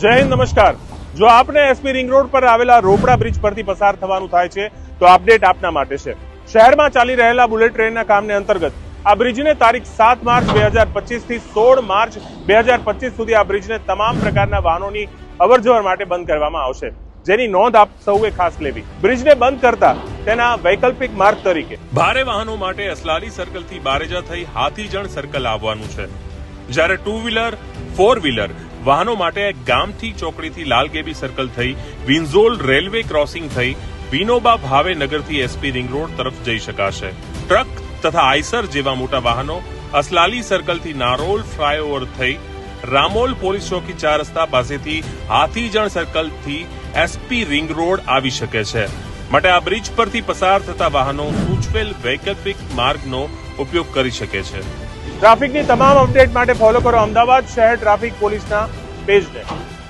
જય હિન્દ, નમસ્કાર। જો આપને એસપી રિંગ રોડ પર આવેલા રોપડા બ્રિજ પરથી પસાર થવાનું થાય છે તો અપડેટ આપના માટે છે। શહેરમાં ચાલી રહેલા બુલેટ ટ્રેનના કામને અંતર્ગત આ બ્રિજને તારીખ 7 માર્ચ 2025 થી 16 માર્ચ 2025 સુધી આ બ્રિજને તમામ પ્રકારના વાહનોની અવરજવર માટે બંધ કરવામાં આવશે, જેની નોંધ આપ સૌએ ખાસ લેવી। બ્રિજને બંધ કરતા તેના વૈકલ્પિક માર્ગ તરીકે ભારે વાહનો માટે અસલાલી સર્કલથી બારેજા થઈ હાથીજણ સર્કલ આવવાનું છે, જ્યારે 2 વ્હીલર 4 વ્હીલર વાહનો માટે ગામથી ચોકડીથી લાલગેબી સર્કલ થઈ વિન્ઝોલ રેલવે ક્રોસિંગ થઈ વિનોબા ભાવે નગરથી એસપી રિંગ રોડ તરફ જઈ શકાશે। ટ્રક તથા આઈસર જેવા મોટા વાહનો અસલાલી સર્કલથી નારોલ ફ્લાયઓવર થઈ રામોલ પોલીસ ચોકી 4 રસ્તા પાસેથી હાથીજણ સર્કલથી એસપી રિંગ રોડ આવી શકે છે, માટે આ બ્રિજ પરથી પસાર થતા વાહનો સૂચવેલ વૈકલ્પિક માર્ગનો ઉપયોગ કરી શકે છે। ટ્રાફિકની તમામ અપડેટ માટે ફોલો કરો અમદાવાદ શહેર ટ્રાફિક પોલીસના પેજને।